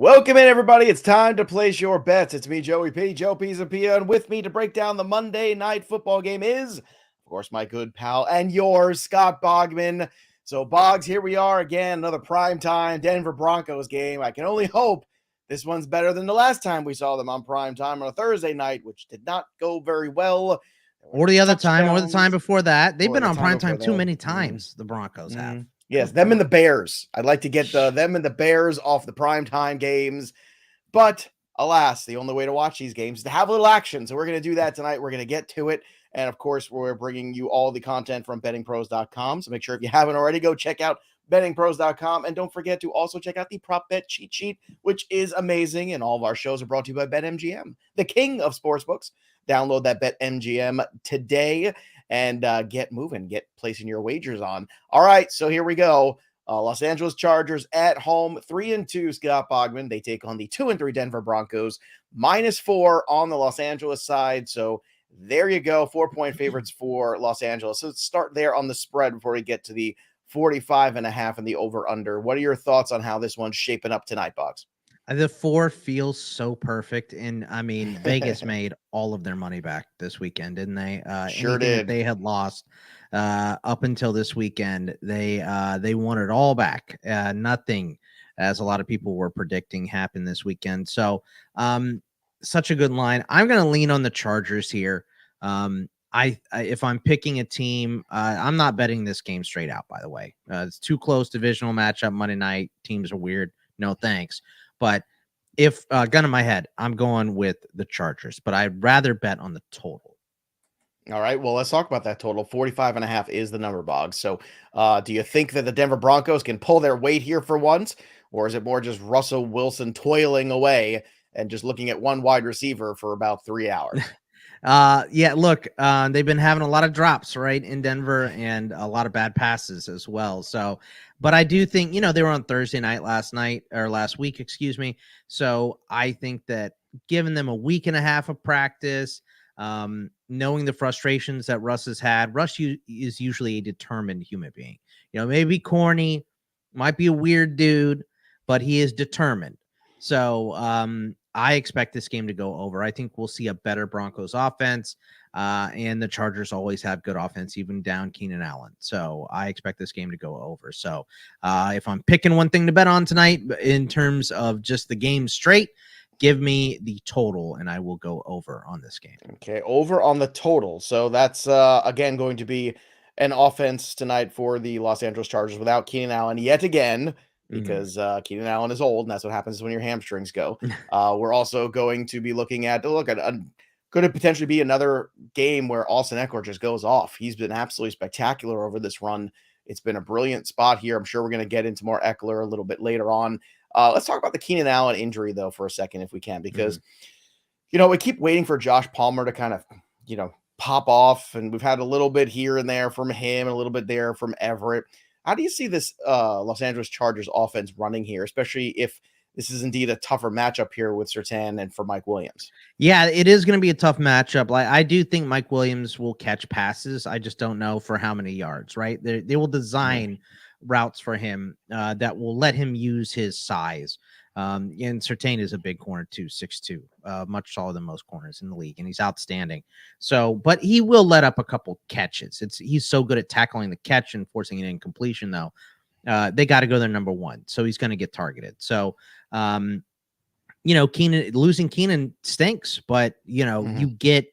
Welcome in, everybody. It's time to place your bets. It's me, Joey P, Joe P's and Pia, and with me to break down the Monday night football game is, of course, my good pal and yours, Scott Bogman. So, Boggs, here we are again, another primetime Denver Broncos game. I can only hope this one's better than the last time we saw them on primetime on a Thursday night, which did not go very well. Or the other time, or the time before that. They've been on primetime too many times, the Broncos have. Yes, them and the Bears. I'd like to get them and the Bears off the primetime games. But alas, the only way to watch these games is to have a little action. So we're going to do that tonight. We're going to get to it. And of course, we're bringing you all the content from bettingpros.com. So make sure if you haven't already, go check out bettingpros.com. And don't forget to also check out the prop bet cheat sheet, which is amazing. And all of our shows are brought to you by BetMGM, the king of sportsbooks. Download that BetMGM today and get moving, get placing your wagers on. All right, so here we go. Los Angeles Chargers at home, 3-2, Scott Bogman. They take on the 2-3 Denver Broncos, -4 on the Los Angeles side. So there you go, 4-point favorites for Los Angeles. So let's start there on the spread before we get to the 45.5 and the over-under. What are your thoughts on how this one's shaping up tonight, Boggs? The 4 feels so perfect. And I mean, Vegas made all of their money back this weekend, didn't they? Sure did. That they had lost up until this weekend, they won it all back. Nothing, as a lot of people were predicting, happened this weekend. So such a good line. I'm going to lean on the Chargers here. If I'm picking a team, I'm not betting this game straight out, by the way. It's too close divisional matchup Monday night. Teams are weird. No thanks. But if gun in my head, I'm going with the Chargers, but I'd rather bet on the total. All right, well, let's talk about that total. 45.5 is the number, Boggs. So do you think that the Denver Broncos can pull their weight here for once? Or is it more just Russell Wilson toiling away and just looking at one wide receiver for about 3 hours? Yeah, look, they've been having a lot of drops, right, in Denver, and a lot of bad passes as well. So, but I do think, they were on Thursday night last week, excuse me. So I think that giving them a week and a half of practice, knowing the frustrations that Russ has had, Russ is usually a determined human being. Maybe corny, might be a weird dude, but he is determined. So, I expect this game to go over. I think we'll see a better Broncos offense, and the Chargers always have good offense, even down Keenan Allen. So I expect this game to go over. So if I'm picking one thing to bet on tonight in terms of just the game straight, give me the total, and I will go over on this game. Okay, over on the total. So that's, again, going to be an offense tonight for the Los Angeles Chargers without Keenan Allen yet again, because Keenan Allen is old, and that's what happens when your hamstrings go. We're also going to be looking at could it potentially be another game where Austin Ekeler just goes off. He's been absolutely spectacular over this run. It's been a brilliant spot here. I'm sure we're going to get into more Ekeler a little bit later on. Let's talk about the Keenan Allen injury, though, for a second, if we can, because, we keep waiting for Josh Palmer to kind of, pop off, and we've had a little bit here and there from him, and a little bit there from Everett. How do you see this Los Angeles Chargers offense running here, especially if this is indeed a tougher matchup here with Surtain and for Mike Williams? Yeah, it is going to be a tough matchup. I do think Mike Williams will catch passes. I just don't know for how many yards, right? They will design routes for him that will let him use his size. And Surtain is a big corner too, 6'2", much taller than most corners in the league, and he's outstanding. So, but he will let up a couple catches. He's so good at tackling the catch and forcing an incompletion, though. They got to go their number one, so he's going to get targeted. So, losing Keenan stinks, but you get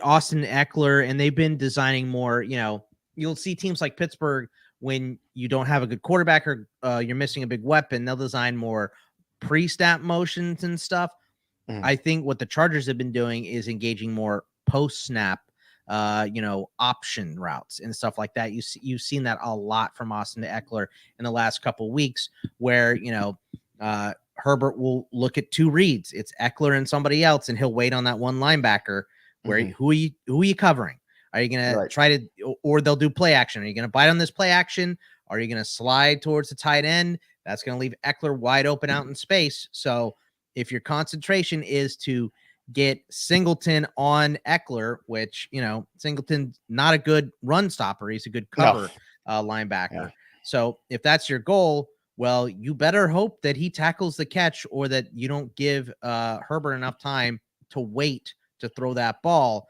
Austin Ekeler, and they've been designing more. You'll see teams like Pittsburgh, when you don't have a good quarterback or you're missing a big weapon, they'll design more pre-snap motions and stuff. I think what the Chargers have been doing is engaging more post-snap, option routes and stuff like that. You've seen that a lot from Austin Ekeler in the last couple of weeks, where Herbert will look at two reads. It's Ekeler and somebody else, and he'll wait on that one linebacker. Where who are you covering? Are you going to try to, or they'll do play action? Are you going to bite on this play action? Are you going to slide towards the tight end? That's going to leave Ekeler wide open out in space. So if your concentration is to get Singleton on Ekeler, which, Singleton's not a good run stopper. He's a good cover linebacker. Yeah. So if that's your goal, well, you better hope that he tackles the catch or that you don't give Herbert enough time to wait to throw that ball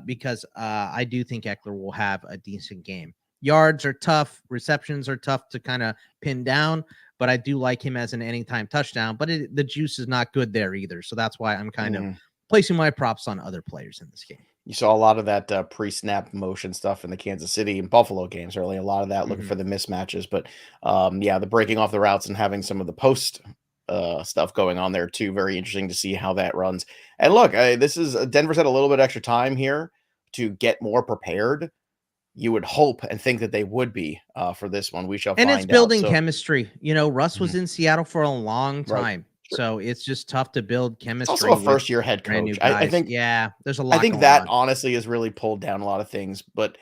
because I do think Ekeler will have a decent game. Yards are tough. Receptions are tough to kind of pin down, but I do like him as an anytime touchdown, but the juice is not good there either. So that's why I'm kind of placing my props on other players in this game. You saw a lot of that pre-snap motion stuff in the Kansas City and Buffalo games early. A lot of that looking for the mismatches, but yeah, the breaking off the routes and having some of the post stuff going on there too. Very interesting to see how that runs. And look, this is Denver's had a little bit extra time here to get more prepared. You would hope and think that they would be for this one. We shall find out. And it's building chemistry. You know, Russ was in Seattle for a long time. Right. Sure. So it's just tough to build chemistry. It's also a first-year head coach. I think, there's a lot. I think that honestly has really pulled down a lot of things. But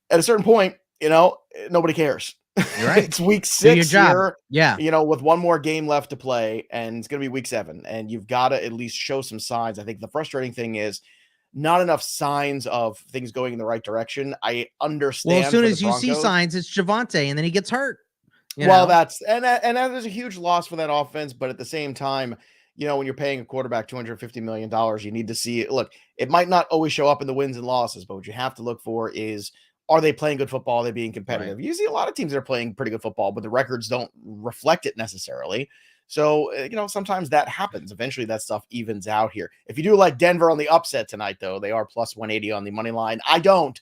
at a certain point, you know, nobody cares. You're right. It's week 6 here. Yeah. You know, with one more game left to play, and it's going to be week 7, and you've got to at least show some signs. I think the frustrating thing is not enough signs of things going in the right direction. I understand. Well, as soon as you see signs, it's Javonte, and then he gets hurt. Well, that is a huge loss for that offense. But at the same time, you know, when you're paying a quarterback $250 million, you need to see it. Look, it might not always show up in the wins and losses, but what you have to look for is, are they playing good football? Are they being competitive? Right. You see a lot of teams that are playing pretty good football, but the records don't reflect it necessarily. So, you know, sometimes that happens. Eventually that stuff evens out here. If you do like Denver on the upset tonight, though, they are plus 180 on the money line. I don't.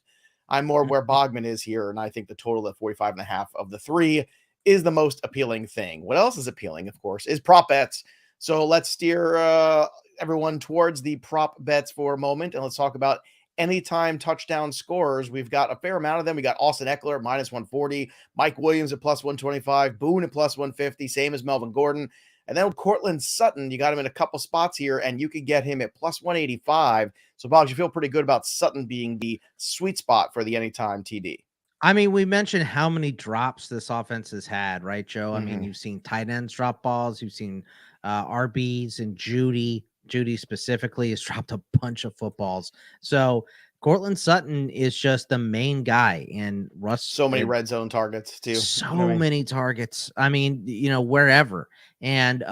I'm more where Bogman is here, and I think the total at 45.5 of the 3 is the most appealing thing. What else is appealing, of course, is prop bets. So let's steer everyone towards the prop bets for a moment, and let's talk about anytime touchdown scorers. We've got a fair amount of them. We got Austin Ekeler minus 140, Mike Williams at plus 125, Boone at plus 150, same as Melvin Gordon. And then Courtland Sutton, you got him in a couple spots here, and you can get him at plus 185. So, Boggs, you feel pretty good about Sutton being the sweet spot for the anytime TD. I mean, we mentioned how many drops this offense has had, right, Joe? I mean, you've seen tight ends drop balls. You've seen RBs and Judy. Judy specifically has dropped a bunch of footballs. So Courtland Sutton is just the main guy. And Russ. So many red zone targets, too. So many targets. I mean, you know, wherever. And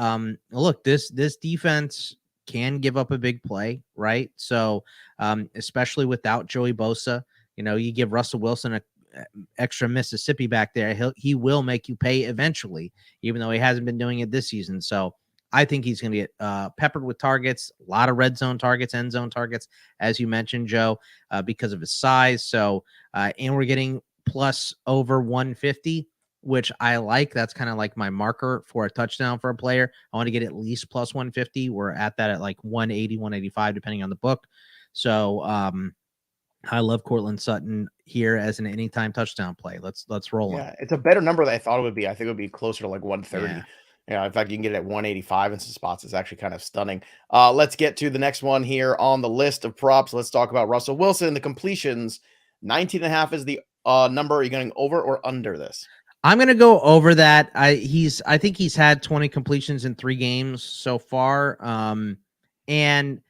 look, this defense can give up a big play, right? So especially without Joey Bosa, you know, you give Russell Wilson a extra Mississippi back there, he will make you pay eventually, even though he hasn't been doing it this season. So I think he's going to get peppered with targets, a lot of red zone targets, end zone targets, as you mentioned, Joe, because of his size. So, and we're getting plus over 150, which I like. That's kind of like my marker for a touchdown for a player. I want to get at least plus 150. We're at that at like 180, 185, depending on the book. So, I love Courtland Sutton here as an anytime touchdown play. Let's roll him. Yeah, it's a better number than I thought it would be. I think it would be closer to like 130. Yeah, in fact, you can get it at 185 in some spots. It's actually kind of stunning. Let's get to the next one here on the list of props. Let's talk about Russell Wilson. The completions, 19.5 is the number. Are you going over or under this? I'm going to go over that. I think he's had 20 completions in 3 games so far. And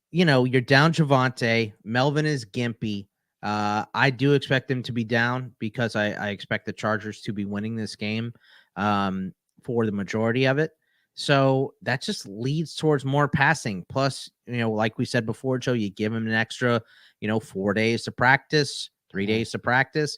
you know, you're down Javonte. Melvin is gimpy. I do expect him to be down because I expect the Chargers to be winning this game for the majority of it. So that just leads towards more passing. Plus, you know, like we said before, Joe, you give him an extra, 4 days to practice, 3 days to practice.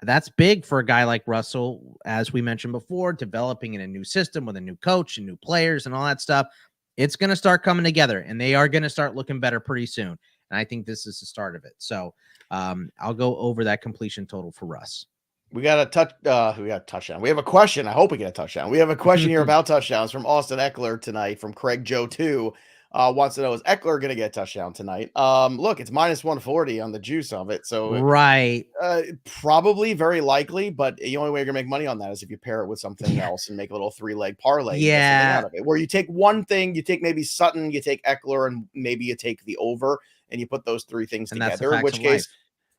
That's big for a guy like Russell, as we mentioned before, developing in a new system with a new coach and new players and all that stuff. It's going to start coming together, and they are going to start looking better pretty soon. And I think this is the start of it. So I'll go over that completion total for Russ. We got a touchdown. We have a question. I hope we get a touchdown. We have a question here about touchdowns from Austin Ekeler tonight from Craig Joe 2. Wants to know, is Ekeler going to get a touchdown tonight? Look, it's minus 140 on the juice of it. So right. Probably very likely, but the only way you're going to make money on that is if you pair it with something else and make a little 3-leg parlay. Yeah. Out of it, where you take one thing, you take maybe Sutton, you take Ekeler, and maybe you take the over, and you put those 3 things together, in which case,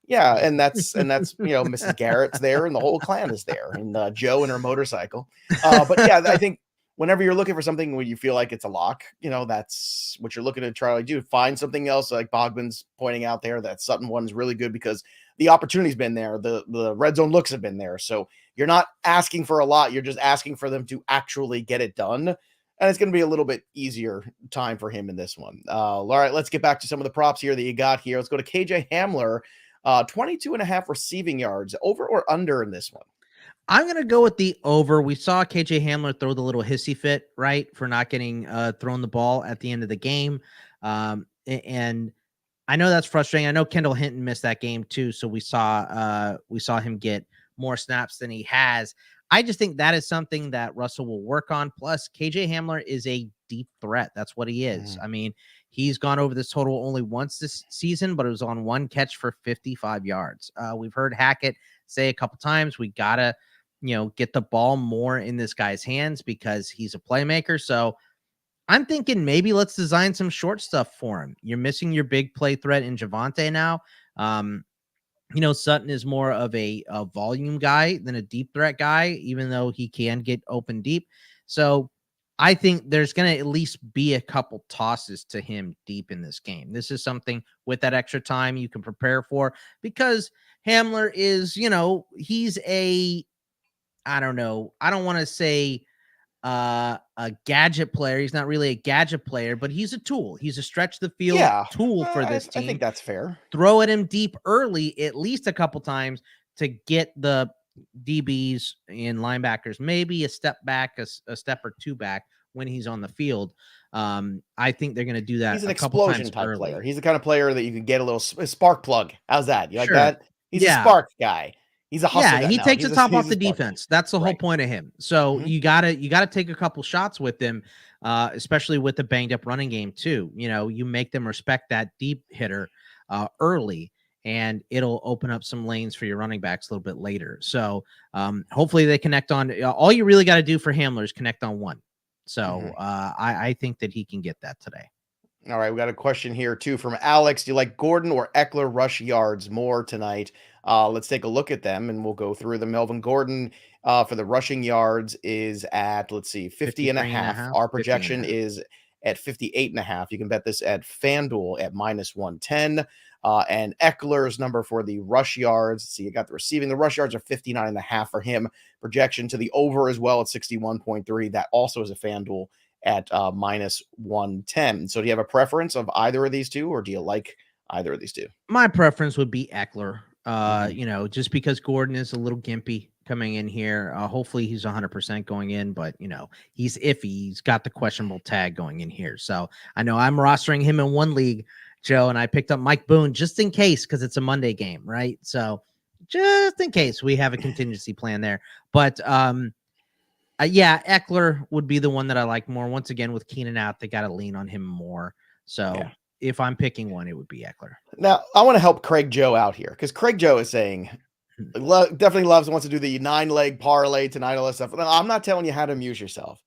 yeah, and that's Mrs. Garrett's there, and the whole clan is there, and Joe and her motorcycle. But yeah, I think whenever you're looking for something where you feel like it's a lock, that's what you're looking to try to do. Find something else, like Bogman's pointing out there. That Sutton one is really good because the opportunity's been there. The red zone looks have been there. So You're not asking for a lot. You're just asking for them to actually get it done. And it's going to be a little bit easier time for him in this one. All right, let's get back to some of the props here that you got here. Let's go to KJ Hamler, 22.5 receiving yards, over or under in this one? I'm going to go with the over. We saw KJ Hamler throw the little hissy fit, right, for not getting thrown the ball at the end of the game. And I know that's frustrating. I know Kendall Hinton missed that game too. So we saw him get more snaps than he has. I just think that is something that Russell will work on. Plus, KJ Hamler is a deep threat. That's what he is. I mean, he's gone over this total only once this season, but it was on one catch for 55 yards. We've heard Hackett say a couple times, we got to, get the ball more in this guy's hands because he's a playmaker. So I'm thinking maybe let's design some short stuff for him. You're missing your big play threat in Javonte now. Sutton is more of a volume guy than a deep threat guy, even though he can get open deep. So I think there's going to at least be a couple tosses to him deep in this game. This is something with that extra time you can prepare for, because Hamler is, he's I don't want to say a gadget player. He's not really a gadget player, but he's a tool. He's a stretch the field tool for this team. I think that's fair. Throw at him deep early, at least a couple times, to get the DBs and linebackers maybe a step back, a step or two back when he's on the field. I think they're going to do that. He's an explosion type player. He's the kind of player that you can get a spark plug. How's that? You like that? He's a spark guy. He's a hustler. Yeah, he takes the top off the defense. That's the whole point of him. So you gotta take a couple shots with him, especially with the banged up running game too. You make them respect that deep hitter early, and it'll open up some lanes for your running backs a little bit later. So hopefully they connect on. All you really got to do for Hamler is connect on one. So I think that he can get that today. All right, we got a question here too from Alex. Do you like Gordon or Ekeler rush yards more tonight? Let's take a look at them, and we'll go through them. Melvin Gordon for the rushing yards is at, 50.5. Our projection is at 58.5. You can bet this at FanDuel at -110. And Eckler's number for the rush yards. See, you got the receiving. The rush yards are 59.5 for him. Projection to the over as well at 61.3. That also is a FanDuel at -110. So do you have a preference of either of these two, or do you like either of these two? My preference would be Ekeler. Just because Gordon is a little gimpy coming in here. Hopefully he's 100% going in, but he's iffy. He's got the questionable tag going in here. So I know I'm rostering him in one league, Joe, and I picked up Mike Boone just in case, because it's a Monday game, right? So just in case we have a contingency plan there. But Ekeler would be the one that I like more. Once again, with Keenan out, they got to lean on him more. So if I'm picking one, it would be Ekeler. Now, I want to help Craig Joe out here, because Craig Joe is saying definitely wants to do the 9-leg parlay tonight, all that stuff. Now, I'm not telling you how to amuse yourself,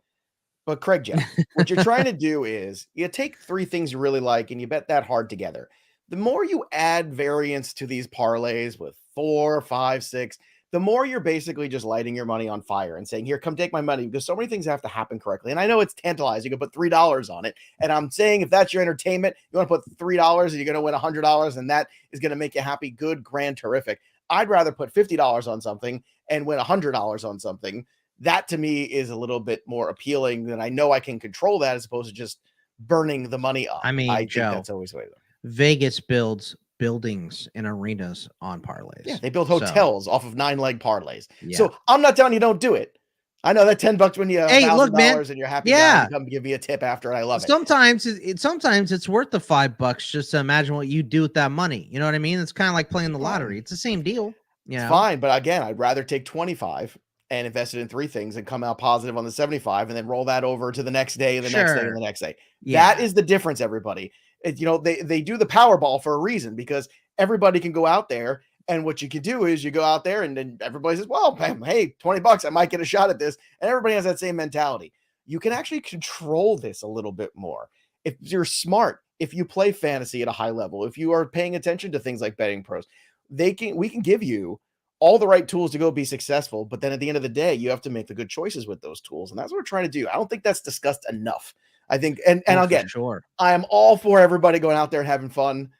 but Craig Joe, what you're trying to do is you take three things you really like and you bet that hard together. The more you add variance to these parlays with 4, 5, 6, the more you're basically just lighting your money on fire and saying, here, come take my money, because so many things have to happen correctly. And I know it's tantalizing. You can put $3 on it. And I'm saying, if that's your entertainment, you want to put $3 and you're going to win $100, and that is going to make you happy. Good, grand, terrific. I'd rather put $50 on something and win $100 on something. That to me is a little bit more appealing, than I know I can control that, as opposed to just burning the money up. I mean, I Joe, think that's always the way to go. Vegas builds buildings and arenas on parlays. Yeah, they build hotels off of 9-leg parlays. Yeah. So I'm not telling you don't do it. I know that $10 when you $1,000 and you're happy. Yeah, come give me a tip after. I love it. Sometimes it's worth the $5 just to imagine what you do with that money. You know what I mean? It's kind of like playing the lottery. It's the same deal. It's fine, but again, I'd rather take 25 and invest it in 3 things and come out positive on the 75, and then roll that over to the next day, and the next day, and the next day. Yeah. That is the difference, everybody. They do the Powerball for a reason, because everybody can go out there, and what you can do is you go out there and then everybody says, well, hey, $20, I might get a shot at this. And everybody has that same mentality. You can actually control this a little bit more. If you're smart, if you play fantasy at a high level, if you are paying attention to things like betting pros, we can give you all the right tools to go be successful. But then at the end of the day, you have to make the good choices with those tools. And that's what we're trying to do. I don't think that's discussed enough. I think, and again, sure, I am all for everybody going out there and having fun.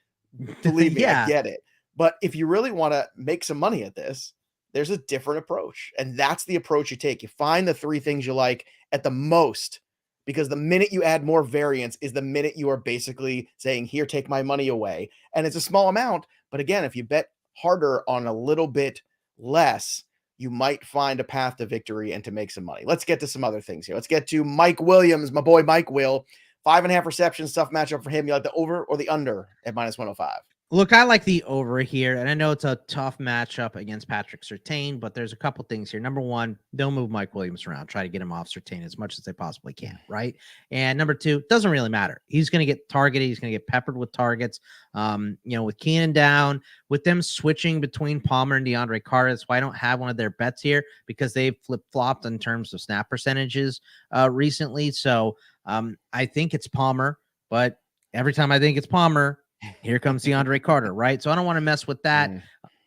Believe me, I get it. But if you really want to make some money at this, there's a different approach. And that's the approach you take. You find the 3 things you like at the most, because the minute you add more variance is the minute you are basically saying, here, take my money away. And it's a small amount. But again, if you bet harder on a little bit less, you might find a path to victory and to make some money. Let's get to some other things here. Let's get to Mike Williams, my boy Mike Will. 5.5 receptions, tough matchup for him. You like the over or the under at -105? Look, I like the over here, and I know it's a tough matchup against Patrick Surtain, but there's a couple things here. Number one, don't move Mike Williams around. Try to get him off Surtain as much as they possibly can, right? And number two, doesn't really matter. He's going to get targeted. He's going to get peppered with targets. With Keenan down, with them switching between Palmer and DeAndre Carter, that's why I don't have one of their bets here, because they've flip-flopped in terms of snap percentages recently. So I think it's Palmer, but every time I think it's Palmer, here comes DeAndre Carter, right? So I don't want to mess with that.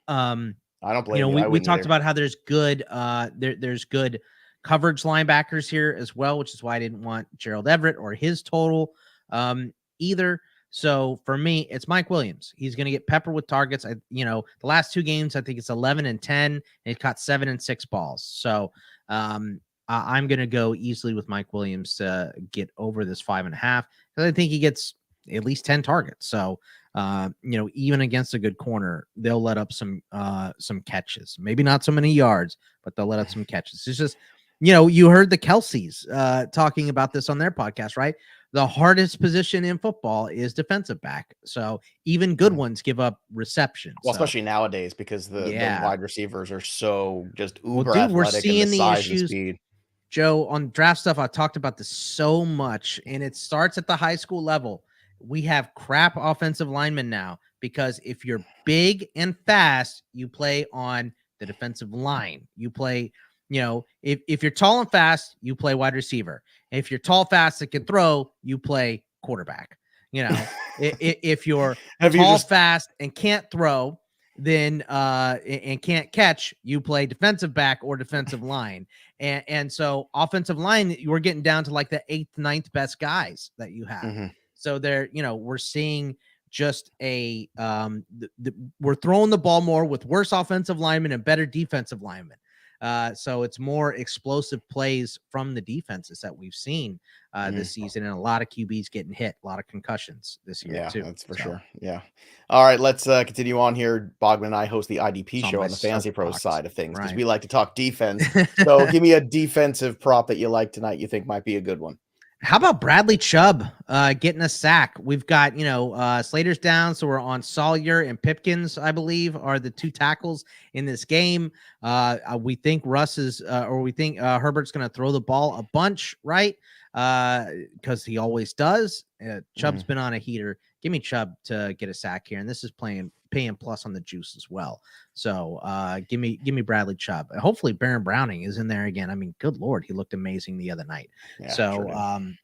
I don't blame you. We talked about how there's good there's good coverage linebackers here as well, which is why I didn't want Gerald Everett or his total either. So for me, it's Mike Williams. He's going to get peppered with targets. The last 2 games, I think it's 11 and 10, and he caught 7 and 6 balls. So I'm going to go easily with Mike Williams to get over this 5.5, because I think he gets at least 10 targets. So, even against a good corner, they'll let up some catches, maybe not so many yards, but they'll let up some catches. It's just, you heard the Kelseys talking about this on their podcast, right? The hardest position in football is defensive back. So even good ones give up receptions. Well, especially nowadays, because the wide receivers are so just uber athletic. We're seeing and the size issues. And speed. Joe, on draft stuff, I talked about this so much, and it starts at the high school level. We have crap offensive linemen now, because if you're big and fast, you play on the defensive line. You play, if you're tall and fast, you play wide receiver. If you're tall, fast, and can throw, you play quarterback. If you're fast, and can't throw, then and can't catch, you play defensive back or defensive line. And so offensive line, we're getting down to like the 8th, 9th best guys that you have. Mm-hmm. So we're seeing just we're throwing the ball more with worse offensive linemen and better defensive linemen. So it's more explosive plays from the defenses that we've seen this season, and a lot of QBs getting hit, a lot of concussions this year too. That's for sure. Yeah. All right, let's continue on here. Bogman and I host the IDP show on the Fantasy Pros side of things, because we like to talk defense. So give me a defensive prop that you like tonight, you think might be a good one. How about Bradley Chubb getting a sack? We've got, Slater's down, so we're on Sawyer and Pipkins, I believe, are the 2 tackles in this game. We think Herbert's going to throw the ball a bunch, right? Because he always does. Chubb's been on a heater. Give me Chubb to get a sack here, and this is paying plus on the juice as well. So give me Bradley Chubb. Hopefully Baron Browning is in there again. I mean, good Lord, he looked amazing the other night.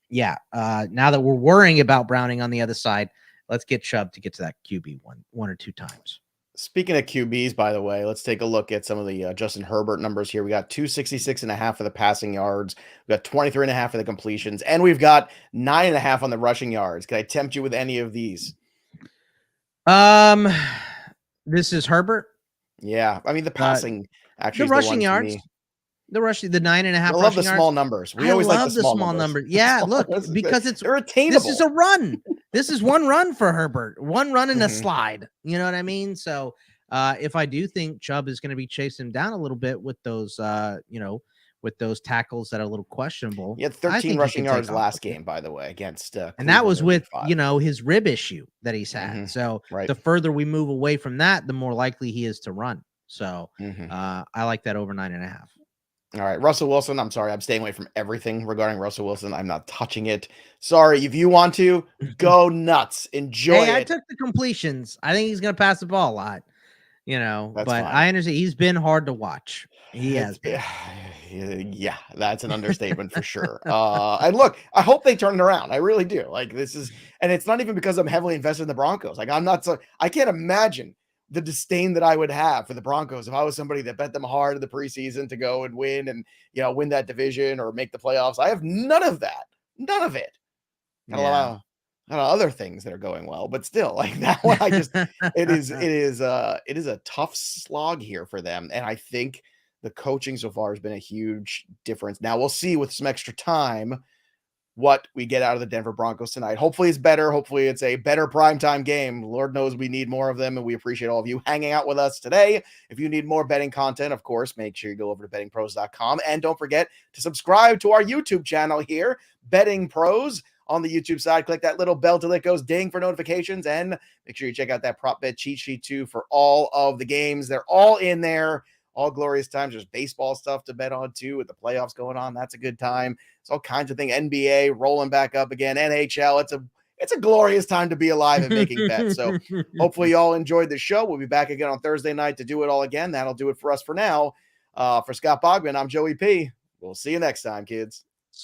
Yeah, now that we're worrying about Browning on the other side, let's get Chubb to get to that QB one or 2 times. Speaking of QBs, by the way, let's take a look at some of the Justin Herbert numbers here. We got 266.5 for the passing yards. We got 23.5 for the completions, and we've got 9.5 on the rushing yards. Can I tempt you with any of these? This is Herbert. Yeah, I mean the passing actually. The rushing yards. The 9.5. I love the small numbers. We always like the small numbers. Yeah, look, because they're attainable. This is a run. This is one run for Herbert. One run and a slide. You know what I mean? So if I do think Chubb is going to be chasing him down a little bit with those, with those tackles that are a little questionable. He had 13 rushing yards last game, by the way, against and that was with his rib issue that he's had. So the further we move away from that, the more likely he is to run. So I like that over 9.5. All right, Russell Wilson. I'm sorry, I'm staying away from everything regarding Russell Wilson. I'm not touching it. Sorry, if you want to, go nuts. Enjoy it. I took the completions. I think he's going to pass the ball a lot, but fine. I understand he's been hard to watch. He has been. Yeah, that's an understatement for sure. And look, I hope they turn it around. I really do. Like this is, and it's not even because I'm heavily invested in the Broncos. Like I can't imagine the disdain that I would have for the Broncos if I was somebody that bet them hard in the preseason to go and win and, win that division or make the playoffs. I have none of that. None of it. other things that are going well, but still, like that one, it is a tough slog here for them. And I think the coaching so far has been a huge difference. Now we'll see with some extra time what we get out of the Denver Broncos tonight. Hopefully it's better. Hopefully it's a better primetime game. Lord knows we need more of them, and we appreciate all of you hanging out with us today. If you need more betting content, of course, make sure you go over to bettingpros.com, and don't forget to subscribe to our YouTube channel here, Betting Pros. On the YouTube side, click that little bell till it goes ding for notifications, and make sure you check out that prop bet cheat sheet too for all of the games. They're all in there. All glorious times. There's baseball stuff to bet on too with the playoffs going on. That's a good time. It's all kinds of things. NBA rolling back up again. NHL. It's a glorious time to be alive and making bets. So hopefully you all enjoyed the show. We'll be back again on Thursday night to do it all again. That'll do it for us for now. For Scott Bogman, I'm Joey P. We'll see you next time, kids.